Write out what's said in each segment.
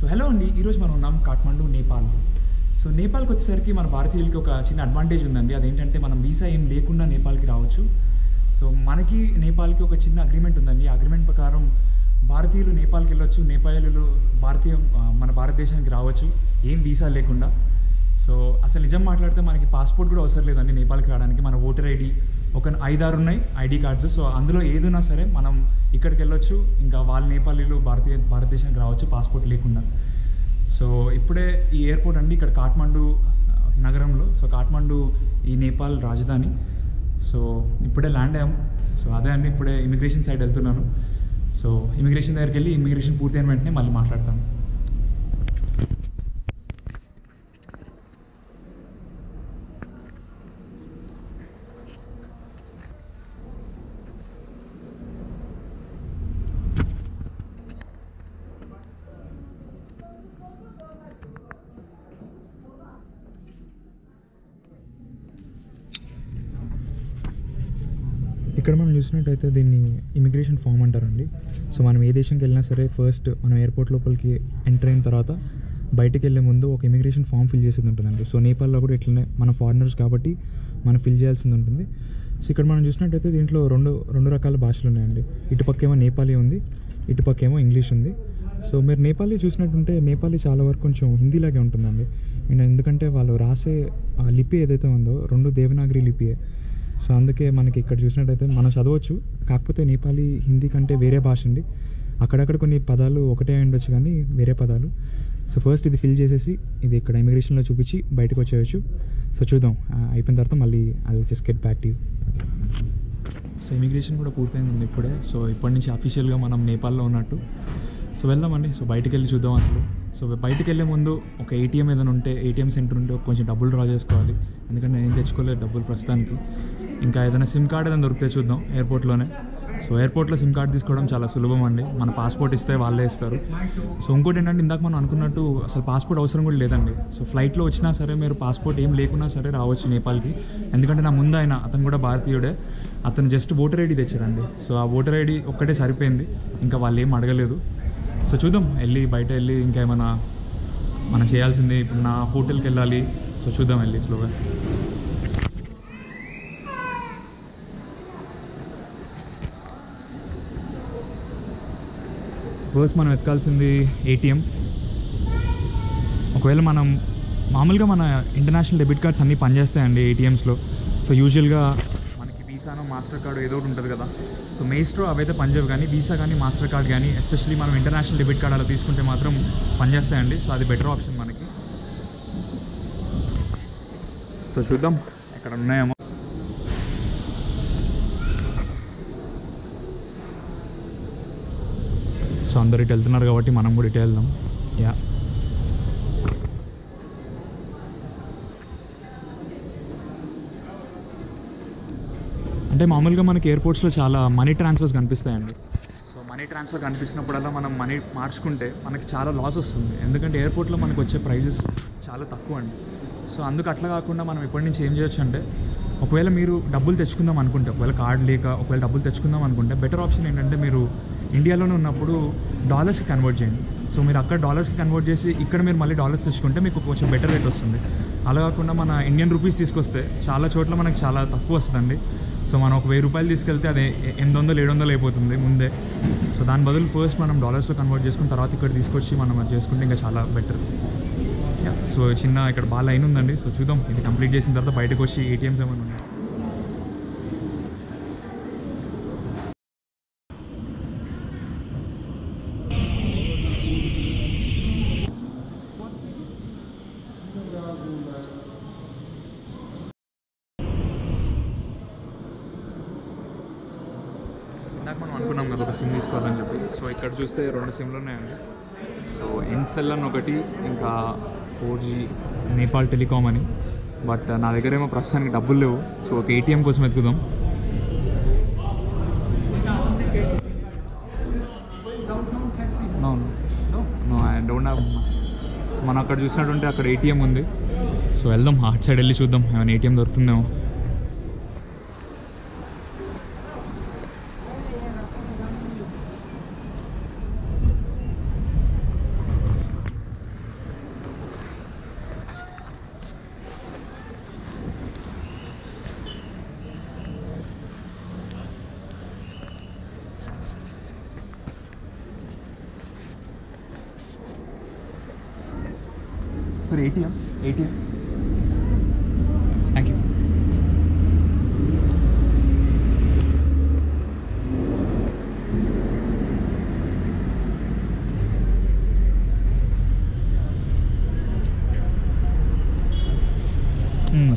So hello అండి, ఈరోజు మనం ఉన్నాం కాఠ్మండు, నేపాల్. సో నేపాల్కి వచ్చేసరికి మన భారతీయులకి ఒక చిన్న అడ్వాంటేజ్ ఉందండి. అదేంటంటే మనం వీసా ఏం లేకుండా నేపాల్కి రావచ్చు. సో మనకి నేపాల్కి ఒక చిన్న అగ్రిమెంట్ ఉందండి. ఆ అగ్రిమెంట్ ప్రకారం భారతీయులు నేపాల్కి వెళ్ళొచ్చు, నేపాలీలు మన భారతదేశానికి రావచ్చు ఏం వీసా లేకుండా. సో అసలు నిజం మాట్లాడితే మనకి పాస్పోర్ట్ కూడా అవసరం లేదండి నేపాల్కి రావడానికి. మన ఓటర్ ఐడి ఒక 5-6 ఉన్నాయి ఐడి కార్డ్స్. సో అందులో ఏదున్నా సరే మనం ఇక్కడికి వెళ్ళొచ్చు. ఇంకా వాళ్ళ నేపాలీలు భారతదేశానికి రావచ్చు పాస్పోర్ట్ లేకుండా. సో ఇప్పుడే ఈ ఎయిర్పోర్ట్ అండి ఇక్కడ కాఠ్మండు నగరంలో. సో కాఠ్మండు ఈ నేపాల్ రాజధాని. సో ఇప్పుడే ల్యాండ్ అయ్యాం. సో అదే అండి, ఇప్పుడే ఇమిగ్రేషన్ సైడ్ వెళ్తున్నాను. సో ఇమిగ్రేషన్ దగ్గరికి వెళ్ళి ఇమిగ్రేషన్ పూర్తయిన వెంటనే మళ్ళీ మాట్లాడతాను. ఇక్కడ మనం చూసినట్టయితే దీన్ని ఇమిగ్రేషన్ ఫామ్ అంటారండి. సో మనం ఏ దేశంకి వెళ్ళినా సరే ఫస్ట్ మనం ఎయిర్పోర్ట్ లోపలికి ఎంటర్ అయిన తర్వాత బయటకు వెళ్ళే ముందు ఒక ఇమిగ్రేషన్ ఫామ్ ఫిల్ చేసేది ఉంటుందండి. సో నేపాల్లో కూడా ఇట్లనే మన ఫారినర్స్ కాబట్టి మనం ఫిల్ చేయాల్సింది ఉంటుంది. సో ఇక్కడ మనం చూసినట్టయితే దీంట్లో రెండు రకాల భాషలు ఉన్నాయండి. ఇటుపక్కేమో నేపాలీ ఉంది, ఇటుపక్కేమో ఇంగ్లీష్ ఉంది. సో మీరు నేపాలీ చూసినట్టుంటే నేపాలీ చాలా వరకు కొంచెం హిందీలాగే ఉంటుందండి. ఎందుకంటే వాళ్ళు రాసే ఆ లిపి ఏదైతే ఉందో రెండు దేవనాగరి లిపియే. సో అందుకే మనకి ఇక్కడ చూసినట్టయితే మనం చదవచ్చు. కాకపోతే నేపాలీ హిందీ కంటే వేరే భాష అండి. అక్కడక్కడ కొన్ని పదాలు ఒకటే ఉండొచ్చు కానీ వేరే పదాలు. సో ఫస్ట్ ఇది ఫిల్ చేసేసి ఇది ఇక్కడ ఇమిగ్రేషన్లో చూపించి బయటకు వచ్చేయచ్చు. సో చూద్దాం, అయిపోయిన తర్వాత మళ్ళీ I will just get back to you. So immigration కూడా పూర్తయింది ఇప్పుడే. సో ఇప్పటి నుంచి అఫీషియల్గా మనం నేపాల్లో ఉన్నట్టు. సో వెళ్దామండి. సో బయటికి వెళ్ళి చూద్దాం అసలు. సో బయటికి వెళ్ళే ముందు ఒక ఏటీఎం ఏదైనా ఉంటే, ఏటీఎం సెంటర్ ఉంటే కొంచెం డబ్బులు డ్రా చేసుకోవాలి. ఎందుకంటే నేను తెచ్చుకోలేదు డబ్బులు ప్రస్తుతానికి. ఇంకా ఏదైనా సిమ్ కార్డ్ ఏదైనా దొరికితే చూద్దాం ఎయిర్పోర్ట్లోనే. సో ఎయిర్పోర్ట్లో సిమ్ కార్డ్ తీసుకోవడం చాలా సులభం అండి. మన పాస్పోర్ట్ ఇస్తే వాళ్ళే ఇస్తారు. సో ఇంకోటి ఏంటంటే ఇందాక మనం అనుకున్నట్టు అసలు పాస్పోర్ట్ అవసరం కూడా లేదండి. సో ఫ్లైట్లో వచ్చినా సరే మీరు పాస్పోర్ట్ ఏం లేకున్నా సరే రావచ్చు నేపాల్కి. ఎందుకంటే నా ముందు అతను కూడా భారతీయుడే. అతను జస్ట్ ఓటర్ ఐడి తెచ్చారండి. సో ఆ ఓటర్ ఐడి ఒక్కటే సరిపోయింది, ఇంకా వాళ్ళు ఏం అడగలేదు. సో చూద్దాం, బయట వెళ్ళి ఇంకేమైనా మనం చేయాల్సింది. ఇప్పుడు నా హోటల్కి వెళ్ళాలి. సో చూద్దాం వెళ్ళి స్లోగా. ఫస్ట్ మనం వెతకాల్సింది ఏటీఎం. ఒకవేళ మనం మామూలుగా మన ఇంటర్నేషనల్ డెబిట్ కార్డ్స్ అన్నీ పనిచేస్తాయండి ఏటీఎమ్స్లో. సో యూజువల్గా మనకి వీసానో మాస్టర్ కార్డు ఏదో ఒకటి ఉంటుంది కదా. సో మేస్ట్రో అవైతే పనిచేయవు, కానీ వీసా కానీ మాస్టర్ కార్డ్ కానీ ఎస్పెషల్లీ మనం ఇంటర్నేషనల్ డెబిట్ కార్డ్ అలా తీసుకుంటే మాత్రం పనిచేస్తాయండి. సో అది బెటర్ ఆప్షన్ మనకి. సో చూద్దాం ఎక్కడ ఉన్నాయేమో. సో అందరు ఇటు వెళ్తున్నారు కాబట్టి మనం కూడా ఇటు వెళ్దాం. యా, అంటే మామూలుగా మనకి ఎయిర్పోర్ట్స్లో చాలా మనీ ట్రాన్స్ఫర్స్ కనిపిస్తాయండి. సో మనీ ట్రాన్స్ఫర్ కనిపించినప్పుడల్లా మనం మనీ మార్చుకుంటే మనకి చాలా లాస్ వస్తుంది. ఎందుకంటే ఎయిర్పోర్ట్లో మనకు వచ్చే ప్రైజెస్ చాలా తక్కువ అండి. సో అందుకు అట్లా కాకుండా మనం ఇప్పటి నుంచి ఏం చేయొచ్చు అంటే, ఒకవేళ మీరు డబ్బులు తెచ్చుకుందాం అనుకుంటే, ఒకవేళ కార్డ్ లేక ఒకవేళ డబ్బులు తెచ్చుకుందాం అనుకుంటే బెటర్ ఆప్షన్ ఏంటంటే మీరు ఇండియాలోనే ఉన్నప్పుడు డాలర్స్కి కన్వర్ట్ చేయండి. సో మీరు అక్కడ డాలర్స్కి కన్వర్ట్ చేసి ఇక్కడ మీరు మళ్ళీ డాలర్స్ తెచ్చుకుంటే మీకు కొంచెం బెటర్ రేట్ వస్తుంది. అలా కాకుండా మన ఇండియన్ రూపీస్ తీసుకొస్తే చాలా చోట్ల మనకి చాలా తక్కువ వస్తుందండి. సో మనం ఒక 1000 రూపాయలు తీసుకెళ్తే అది 800-700 అయిపోతుంది ముందే. సో దాని బదులు ఫస్ట్ మనం డాలర్స్లో కన్వర్ట్ చేసుకుని తర్వాత ఇక్కడ తీసుకొచ్చి మనం అది చేసుకుంటే ఇంకా చాలా బెటర్. సో చిన్న ఇక్కడ బాగా లైన్ ఉందండి. సో చూద్దాం, ఇది కంప్లీట్ చేసిన తర్వాత బయటకు వచ్చి ఏటీఎమ్స్ ఏమైనా ఉన్నాయి. ఇందాక మనం అనుకున్నాం కదా ఒక సిమ్ తీసుకోవాలని చెప్పి. సో ఇక్కడ చూస్తే 2 సిమ్లు ఉన్నాయండి. సో ఎన్సెల్ అని ఒకటి, ఇంకా 4G నేపాల్ టెలికామ్ అని. బట్ నా దగ్గర ఏమో ప్రస్తుతానికి డబ్బులు లేవు. సో ఒక ఏటీఎం కోసం వెతుకుదాం. No I don't have. So మనం అక్కడ చూసినట్టుంటే అక్కడ ఏటీఎం ఉంది. సో వెళ్దాం, అటు సైడ్ వెళ్ళి చూద్దాం ఏమైనా ఏటీఎం దొరుకుతుందేమో. Sorry ATM thank you.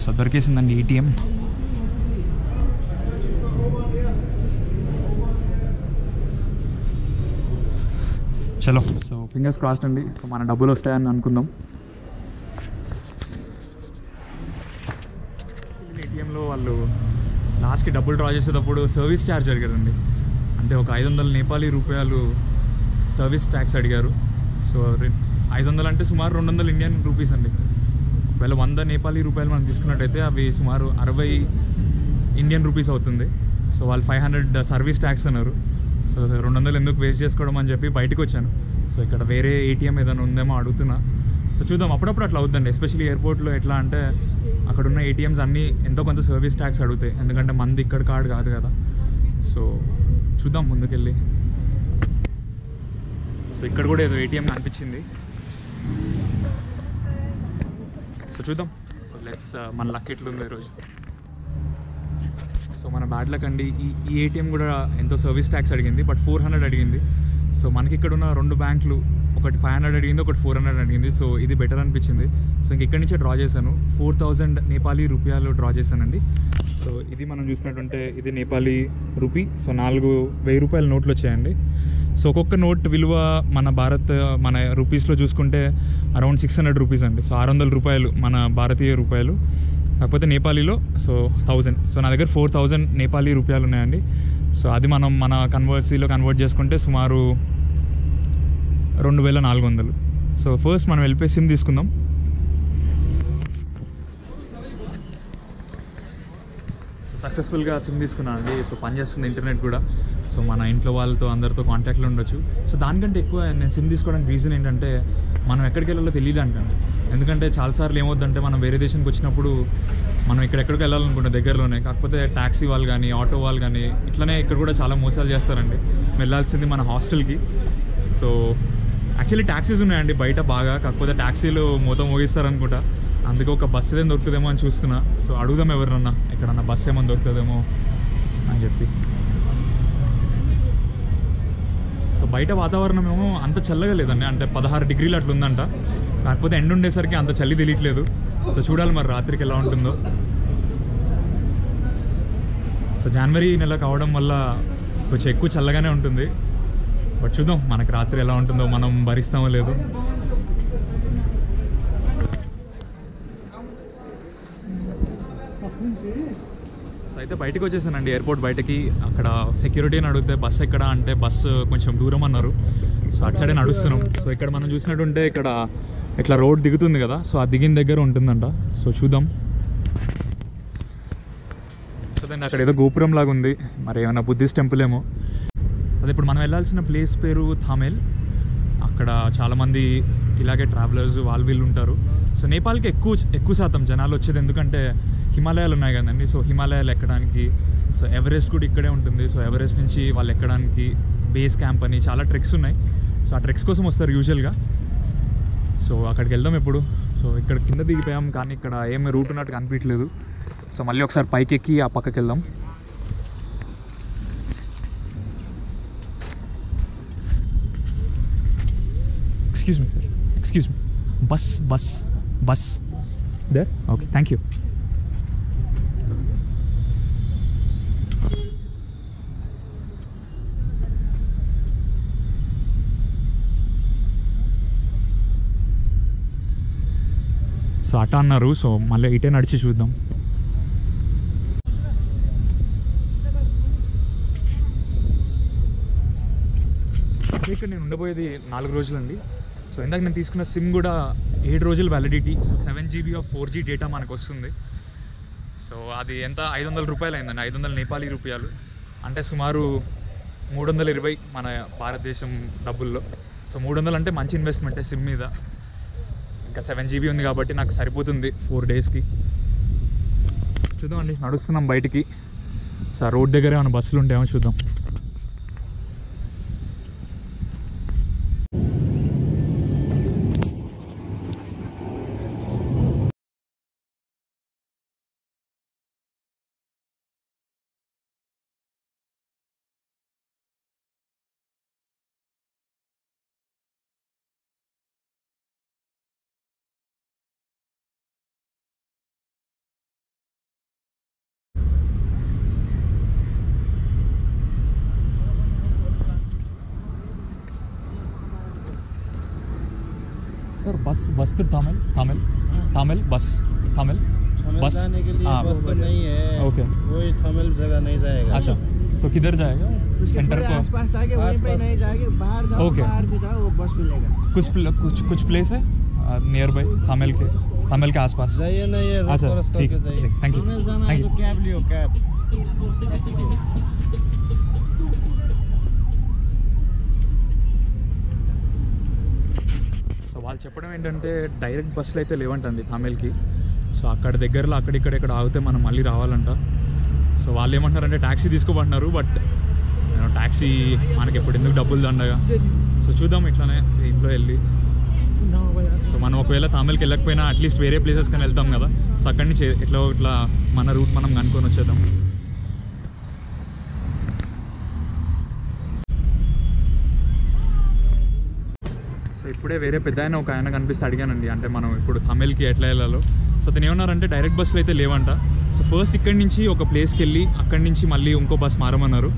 So దొరికేసిందండి ఏటీఎం. చలో, సో ఫింగర్స్ క్రాస్డ్ అండి. సో మన డబ్బులు వస్తాయని అనుకుందాం. ఏటీఎంలో వాళ్ళు లాస్ట్కి డబ్బులు డ్రా చేసేటప్పుడు సర్వీస్ ఛార్జ్ అడిగారండి. అంటే ఒక 500 నేపాలీ రూపాయలు సర్వీస్ ట్యాక్స్ అడిగారు. సో 500 అంటే సుమారు 200 ఇండియన్ రూపీస్ అండి. ఒకవేళ 100 నేపాలీ రూపాయలు మనం తీసుకున్నట్టయితే అవి సుమారు 60 ఇండియన్ రూపీస్ అవుతుంది. సో వాళ్ళు 500 సర్వీస్ ట్యాక్స్ అన్నారు. సో 200 ఎందుకు వేస్ట్ చేసుకోవడం అని చెప్పి బయటకు వచ్చాను. సో ఇక్కడ వేరే ఏటీఎం ఏదైనా ఉందేమో అడుగుతున్నా. సో చూద్దాం, అప్పుడప్పుడు అట్లా అవుతుందండి. ఎస్పెషల్లీ ఎయిర్పోర్ట్లో ఎట్లా అంటే అక్కడ ఉన్న ఏటీఎంస్ అన్నీ ఎంతో కొంత సర్వీస్ ట్యాక్స్ అడుగుతాయి, ఎందుకంటే మంది ఇక్కడ కార్డు కాదు కదా. సో చూద్దాం ముందుకెళ్ళి. సో ఇక్కడ కూడా ఏదో ఏటీఎం అనిపించింది. సో చూద్దాం. సో లెట్స్ మన లక్ ఎట్లుందో ఈరోజు. సో మన బ్యాడ్ లక్ అండి. ఈ ఏటీఎం కూడా ఎంతో సర్వీస్ ట్యాక్స్ అడిగింది, బట్ 400 అడిగింది. సో మనకి ఇక్కడ ఉన్న 2 బ్యాంకులు, ఒకటి 500 అడిగింది, ఒకటి 400 అడిగింది. సో ఇది బెటర్ అనిపించింది. సో ఇంక ఇక్కడి నుంచే డ్రా చేశాను. 4000 నేపాలీ రూపాయలు డ్రా చేశానండి. సో ఇది మనం చూసినట్టుంటే ఇది నేపాలీ రూపీ. సో 4000 రూపాయల నోట్లు వచ్చాయండి. సో ఒక్కొక్క నోట్ విలువ మన రూపీస్లో చూసుకుంటే అరౌండ్ 600 రూపీస్ అండి. సో 600 రూపాయలు మన భారతీయ రూపాయలు, కాకపోతే నేపాలీలో సో 1000. సో నా దగ్గర 4000 నేపాలీ రూపాయలు ఉన్నాయండి. సో అది మనం మన కన్వర్సీలో కన్వర్ట్ చేసుకుంటే సుమారు 2400. సో ఫస్ట్ మనం వెళ్ళిపోయి సిమ్ తీసుకుందాం. సో సక్సెస్ఫుల్గా సిమ్ తీసుకున్నాను అండి. సో పనిచేస్తుంది ఇంటర్నెట్ కూడా. సో మన ఇంట్లో వాళ్ళతో అందరితో కాంటాక్ట్లో ఉండొచ్చు. సో దానికంటే ఎక్కువ నేను సిమ్ తీసుకోవడానికి రీజన్ ఏంటంటే మనం ఎక్కడికి వెళ్ళాలో తెలియదు అంటండి. ఎందుకంటే చాలాసార్లు ఏమవుద్దంటే మనం వేరే దేశానికి వచ్చినప్పుడు మనం ఎక్కడికి వెళ్ళాలనుకుంటాం దగ్గరలోనే, కాకపోతే ట్యాక్సీ వాళ్ళు కానీ ఆటో వాళ్ళు కానీ ఇట్లనే ఇక్కడ కూడా చాలా మోసాలు చేస్తారండి. వెళ్ళాల్సింది మన హాస్టల్కి. సో యాక్చువల్లీ ట్యాక్సీస్ ఉన్నాయండి బయట బాగా, కాకపోతే ట్యాక్సీలు మోగిస్తారనుకుంటా. అందుకే ఒక బస్సు ఏదైనా దొరుకుతుందేమో అని చూస్తున్నా. సో అడుగుదాం ఎవరన్నా ఎక్కడన్నా బస్సు ఏమైనా దొరుకుతుందేమో అని చెప్పి. సో బయట వాతావరణం ఏమో అంత చల్లగా లేదండి, అంటే 16 డిగ్రీలు అట్లా ఉందంట. కాకపోతే ఎండ ఉండేసరికి అంత చలి తెలియట్లేదు. సో చూడాలి మరి రాత్రికి ఎలా ఉంటుందో. సో జనవరి నెల కావడం వల్ల కొంచెం ఎక్కువ చల్లగానే ఉంటుంది. బట్ చూద్దాం మనకి రాత్రి ఎలా ఉంటుందో, మనం భరిస్తామో లేదో. సో అయితే బయటకు వచ్చేసానండి, ఎయిర్పోర్ట్ బయటకి. అక్కడ సెక్యూరిటీని అడిగితే బస్సు ఎక్కడ అంటే బస్సు కొంచెం దూరం అన్నారు. సో అటు సైడే నడుస్తున్నాం. సో ఇక్కడ మనం చూసినట్టుంటే ఇక్కడ ఇట్లా రోడ్ దిగుతుంది కదా, సో ఆ దిగిన దగ్గర ఉంటుందంట. సో చూద్దాం. చూడండి అక్కడ ఏదో గోపురం లాగా ఉంది, మరి ఏమైనా బుద్ధిస్ట్ టెంపుల్ ఏమో. అది ఇప్పుడు మనం వెళ్ళాల్సిన ప్లేస్ పేరు థామెల్. అక్కడ చాలామంది ఇలాగే ట్రావెలర్స్ వీళ్ళు ఉంటారు. సో నేపాల్కి ఎక్కువ శాతం జనాలు వచ్చేది ఎందుకంటే హిమాలయాలు ఉన్నాయి కదండి. సో హిమాలయాలు ఎక్కడానికి, సో ఎవరెస్ట్ కూడా ఇక్కడే ఉంటుంది. సో ఎవరెస్ట్ నుంచి వాళ్ళు ఎక్కడానికి బేస్ క్యాంప్ అని చాలా ట్రెక్స్ ఉన్నాయి. సో ఆ ట్రెక్స్ కోసం వస్తారు యూజువల్గా. సో అక్కడికి వెళ్దాం ఇప్పుడు. సో ఇక్కడ కింద దిగిపోయాం, కానీ ఇక్కడ ఏమి రూట్ ఉన్నట్టు కనిపించలేదు. సో మళ్ళీ ఒకసారి పైకి ఎక్కి ఆ పక్కకి వెళ్దాం. Excuse me sir, excuse me. Bus there? Okay, thank you. So అట్ట అన్నారు. సో మళ్ళీ ఇటే నడిచి చూద్దాం. ఇక్కడ నేను ఉండబోయేది 4 రోజులండి. సో ఇందాక నేను తీసుకున్న సిమ్ కూడా 7 రోజులు validity. So 7 GB of 4G data మనకు వస్తుంది. సో అది ఎంత 500 రూపాయలు అయిందండి, 500 నేపాలీ రూపాయలు, అంటే సుమారు 320 మన భారతదేశం డబ్బుల్లో. సో 300 అంటే మంచి ఇన్వెస్ట్మెంటే సిమ్ మీద. ఇంకా 7 GB ఉంది కాబట్టి నాకు సరిపోతుంది 4 డేస్కి. చూద్దామండి, నడుస్తున్నాం బయటికి. సో ఆ రోడ్ దగ్గర ఏమైనా బస్సులు ఉంటాయేమో చూద్దాం. सर बस तो तमिल बस जाने के लिए बस तो नहीं है। ओके, वही तमिल जगह नहीं जाएगा। अच्छा तो किधर जाएगा? सेंटर को आसपास जाके वहीं पे नहीं जाएंगे, बाहर जाओ, बाहर भी जाओ, वो बस मिलेगा। कुछ प्लेस है नियर बाई तमिल के आसपास जाइए ना, ये अच्छा क्रॉस ठीक करके जाइए। थैंक यू तमिल जाना है तो कैब लियो, कैब। సో వాళ్ళు చెప్పడం ఏంటంటే డైరెక్ట్ బస్సులు అయితే లేవంటండి తమిళ్కి. సో అక్కడ దగ్గరలో అక్కడిక్కడ ఆగితే మనం మళ్ళీ రావాలంట. సో వాళ్ళు ఏమంటున్నారంటే ట్యాక్సీ తీసుకోమంటున్నారు. బట్ ట్యాక్సీ మనకి ఎప్పుడు ఎందుకు డబ్బులు దండగా. సో చూద్దాం ఇట్లానే ఇంట్లో వెళ్ళి. సో మనం ఒకవేళ తమిళ్కి వెళ్ళకపోయినా అట్లీస్ట్ వేరే ప్లేసెస్ కానీ వెళ్తాం కదా. సో అక్కడి నుంచి ఇట్లా మన రూట్ మనం కనుక్కొని వచ్చేద్దాం. సో ఇప్పుడే వేరే పెద్ద ఒక ఆయన కనిపిస్తే అడిగానండి, అంటే మనం ఇప్పుడు తమిళ్కి ఎట్లా వెళ్ళాలో. సో అతను ఏమన్నారంటే డైరెక్ట్ బస్సులు అయితే లేవంట. సో ఫస్ట్ ఇక్కడి నుంచి ఒక ప్లేస్కి వెళ్ళి అక్కడి నుంచి మళ్ళీ ఇంకో బస్ మారమన్నారు.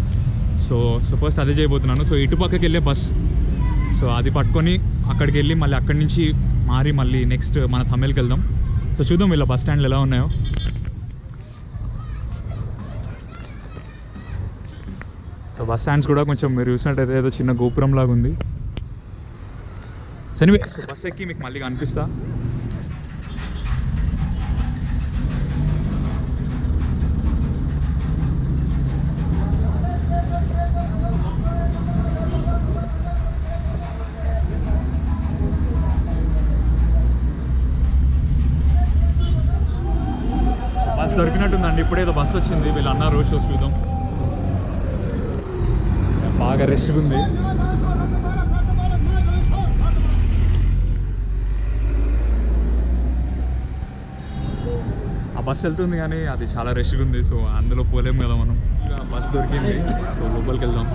సో ఫస్ట్ అదే చేయబోతున్నాను. సో ఇటు పక్కకి వెళ్ళే బస్, సో అది పట్టుకొని అక్కడికి వెళ్ళి మళ్ళీ అక్కడి నుంచి మారి మళ్ళీ నెక్స్ట్ మన తమిళ్కి వెళ్దాం. సో చూద్దాం వీళ్ళ బస్ స్టాండ్లు ఎలా ఉన్నాయో. సో బస్ స్టాండ్స్ కూడా కొంచెం మీరు చూసినట్టయితే ఏదో చిన్న గోపురం లాగా ఉంది. సో ఎనీవే, సో బస్ ఎక్కి మీకు మళ్ళీ కనిపిస్తా. బస్ దొరికినట్టుందండి, ఇప్పుడేదో బస్ వచ్చింది వీళ్ళు అన్నారు. చూద్దాం, బాగా రష్గా ఉంది. ఆ బస్సు వెళ్తుంది కానీ అది చాలా రష్గా ఉంది. సో అందులో పోలేము కదా మనం. ఇక బస్సు దొరికింది, సో లోపలికి వెళ్దాం.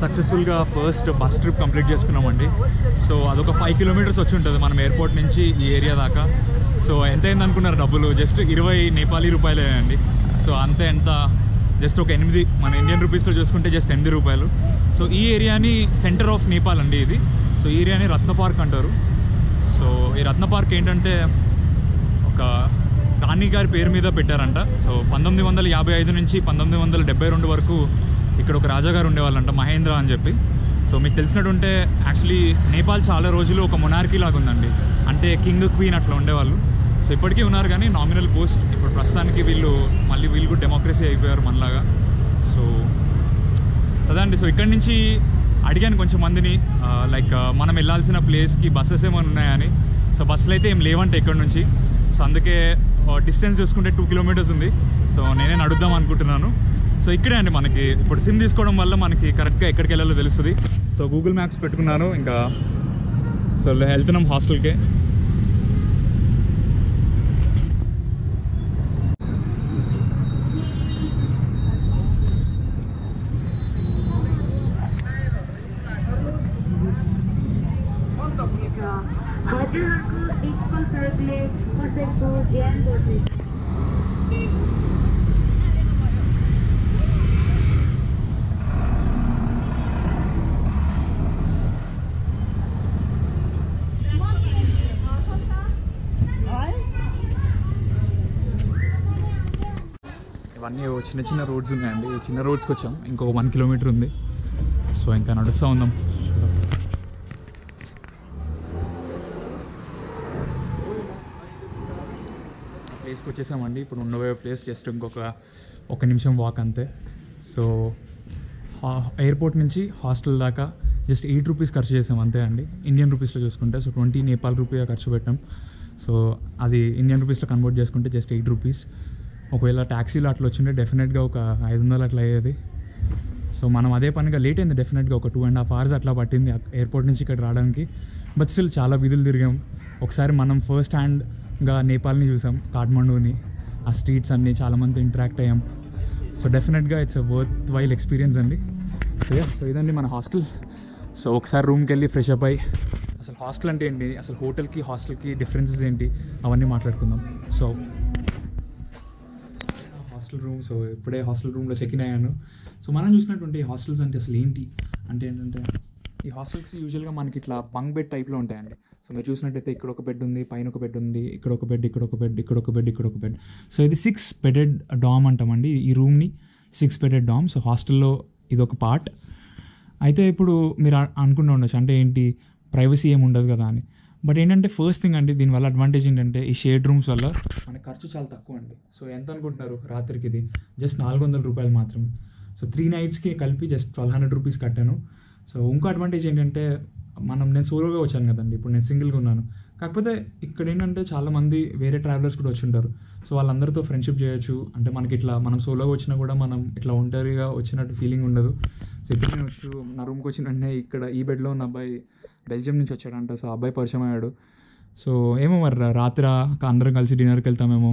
సక్సెస్ఫుల్గా ఫస్ట్ బస్ ట్రిప్ కంప్లీట్ చేసుకున్నామండి. సో అదొక 5 కిలోమీటర్స్ వచ్చి ఉంటుంది మనం ఎయిర్పోర్ట్ నుంచి ఈ ఏరియా దాకా. సో ఎంత అయింది అనుకున్నారు డబ్బులు? జస్ట్ 20 నేపాలీ రూపాయలే అండి. సో అంతే, ఎంత జస్ట్ ఒక 8 మన ఇండియన్ రూపీస్లో చూసుకుంటే జస్ట్ 8 రూపాయలు. సో ఈ ఏరియాని సెంటర్ ఆఫ్ నేపాల్ అండి ఇది. సో ఈ ఏరియాని రత్న పార్క్ అంటారు. సో ఈ రత్న పార్క్ ఏంటంటే ఒక రాణి గారి పేరు మీద పెట్టారంట. సో 1955 నుంచి 1972 వరకు ఇక్కడ ఒక రాజాగారు ఉండేవాళ్ళంట, మహేంద్ర అని చెప్పి. సో మీకు తెలిసినట్టుంటే యాక్చువల్లీ నేపాల్ చాలా రోజులు ఒక మొనార్కీ లాగా ఉందండి, అంటే కింగ్ క్వీన్ అట్లా ఉండేవాళ్ళు. సో ఇప్పటికీ ఉన్నారు కానీ నామినల్ పోస్ట్. ఇప్పుడు ప్రస్తుతానికి వీళ్ళు కూడా డెమోక్రసీ అయిపోయారు మనలాగా. సో అదండి. సో ఇక్కడి నుంచి అడిగాను కొంచెం మందిని, లైక్ మనం వెళ్ళాల్సిన ప్లేస్కి బస్సెస్ ఏమైనా ఉన్నాయని. సో బస్సులు అయితే ఏం లేవంటే ఇక్కడ నుంచి. సో అందుకే డిస్టెన్స్ చూసుకుంటే 2 కిలోమీటర్స్ ఉంది. సో నేనే అడుగుదాం అనుకుంటున్నాను. సో ఇక్కడే అండి, మనకి ఇప్పుడు సిమ్ తీసుకోవడం వల్ల మనకి కరెక్ట్గా ఎక్కడికి వెళ్ళాలో తెలుస్తుంది. సో గూగుల్ మ్యాప్స్ పెట్టుకున్నాను ఇంకా. సో వెళ్తున్నాం హాస్టల్కే. ఇవన్నీ చిన్న చిన్న రోడ్స్ ఉన్నాయండి. ఈ చిన్న రోడ్స్కి వచ్చాం. ఇంకొక 1 కిలోమీటర్ ఉంది. సో ఇంకా నడుస్తూ ఉందాం. ప్లేస్కి వచ్చేసామండి. ఇప్పుడు ఉండబోయే ప్లేస్ జస్ట్ ఒక నిమిషం వాక్ అంతే. సో ఎయిర్పోర్ట్ నుంచి హాస్టల్ దాకా జస్ట్ 8 రూపీస్ ఖర్చు చేసాం అంతే అండి, ఇండియన్ రూపీస్లో చూసుకుంటే. సో 20 నేపాల్ రూపీగా ఖర్చు పెట్టాం. సో అది ఇండియన్ రూపీస్లో కన్వర్ట్ చేసుకుంటే జస్ట్ 8 రూపీస్. ఒకవేళ ట్యాక్సీలో అట్లా వచ్చింటే డెఫినెట్గా ఒక 500 అట్లా అయ్యేది. సో మనం అదే పనిగా లేట్ అయింది, డెఫినెట్గా ఒక 2.5 hours అట్లా పట్టింది ఎయిర్పోర్ట్ నుంచి ఇక్కడ రావడానికి. బట్ స్టిల్ చాలా వీధులు తిరిగాం. ఒకసారి మనం ఫస్ట్ హ్యాండ్గా నేపాల్ని చూసాం, కాఠ్మండూని, ఆ స్ట్రీట్స్ అన్నీ, చాలామంది ఇంటరాక్ట్ అయ్యాం. సో డెఫినెట్గా it's a worth while experience అండి. సో ఇదండి మన హాస్టల్. సో ఒకసారి రూమ్కి వెళ్ళి ఫ్రెష్ అప్ అయ్యి అసలు హాస్టల్ అంటే ఏంటి, అసలు హోటల్కి హాస్టల్కి డిఫరెన్సెస్ ఏంటి, అవన్నీ మాట్లాడుకుందాం. So hostel room. సో ఇప్పుడే హాస్టల్ రూమ్లో చెక్ ఇన్ అయ్యాను. సో మనం చూసినటువంటి హాస్టల్స్ అంటే అసలు ఏంటి అంటే ఏంటంటే, ఈ హాస్టల్స్ యూజువల్గా మనకి ఇట్లా బంక్ బెడ్ టైప్లో ఉంటాయండి. సో మీరు చూసినట్టయితే ఇక్కడ ఒక బెడ్ ఉంది, పైన ఒక బెడ్ ఉంది, ఇక్కడ ఒక బెడ్, ఇక్కడ ఒక బెడ్, ఇక్కడ ఒక బెడ్, ఇక్కడ ఒక బెడ్. సో ఇది 6 bedded డామ్ అంటామండి ఈ రూమ్ని, 6 bedded డామ్. సో హాస్టల్లో ఇది ఒక పార్ట్. అయితే ఇప్పుడు మీరు అనుకుంటూ ఉండొచ్చు అంటే ఏంటి, ప్రైవసీ ఏమి ఉండదు కదా అని. బట్ ఏంటంటే ఫస్ట్ థింగ్ అండి, దీనివల్ల అడ్వాంటేజ్ ఏంటంటే ఈ షేడ్ రూమ్స్ వల్ల మనకి ఖర్చు చాలా తక్కువ అండి. సో ఎంత అనుకుంటున్నారు రాత్రికి? ఇది జస్ట్ 400 రూపాయలు మాత్రమే. సో 3 nightsకి కలిపి జస్ట్ 1200 రూపీస్ కట్టాను. సో ఇంకో అడ్వాంటేజ్ ఏంటంటే, నేను సోలోగా వచ్చాను కదండి, ఇప్పుడు నేను సింగిల్గా ఉన్నాను. కాకపోతే ఇక్కడ ఏంటంటే చాలామంది వేరే ట్రావెలర్స్ కూడా వచ్చి ఉంటారు. సో వాళ్ళందరితో ఫ్రెండ్షిప్ చేయొచ్చు. అంటే మనకి ఇట్లా మనం సోలోగా వచ్చినా కూడా మనం ఇట్లా ఒంటరిగా వచ్చినట్టు ఫీలింగ్ ఉండదు. సో ఇప్పుడు నేను నా రూమ్కి వచ్చిన వెంటనే ఇక్కడ ఈ బెడ్లో ఉన్న అబ్బాయి బెల్జియం నుంచి వచ్చాడంట. సో అబ్బాయి పరిచయం అయ్యాడు. సో ఏమో మరి రాత్రి అందరం కలిసి డిన్నర్కి వెళ్తామేమో.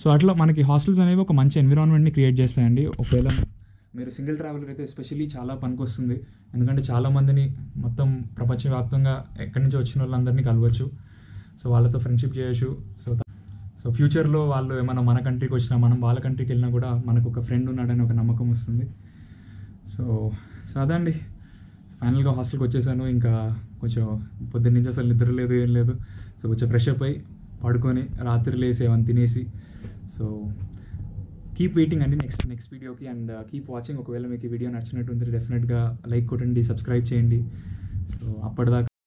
సో అట్లా మనకి హాస్టల్స్ అనేవి ఒక మంచి ఎన్విరాన్మెంట్ని క్రియేట్ చేస్తాయండి. ఒకవేళ మీరు సింగిల్ ట్రావెలర్ అయితే ఎస్పెషల్లీ చాలా పనికొస్తుంది. ఎందుకంటే చాలామందిని మొత్తం ప్రపంచవ్యాప్తంగా ఎక్కడి నుంచి వచ్చిన వాళ్ళందరినీ కలవచ్చు. సో వాళ్ళతో ఫ్రెండ్షిప్ చేయొచ్చు. సో ఫ్యూచర్లో వాళ్ళు ఏమైనా మన కంట్రీకి వచ్చినా, మనం వాళ్ళ కంట్రీకి వెళ్ళినా కూడా మనకు ఒక ఫ్రెండ్ ఉన్నాడని ఒక నమ్మకం వస్తుంది. సో అదండి. ఫైనల్గా హాస్టల్కి వచ్చేసాను. ఇంకా కొంచెం పొద్దున్న నుంచి అసలు నిద్ర లేదు, ఏం లేదు. సో కొంచెం ఫ్రెష్ అప్ అయ్యి పడుకొని రాత్రి లేసి ఏమని తినేసి, సో కీప్ వెయిటింగ్ అండి నెక్స్ట్ వీడియోకి. And keep watching. ఒకవేళ మీకు ఈ వీడియో నచ్చినట్టు ఉంటే డెఫినెట్గా లైక్ కొట్టండి, సబ్స్క్రైబ్ చేయండి. సో అప్పటిదాకా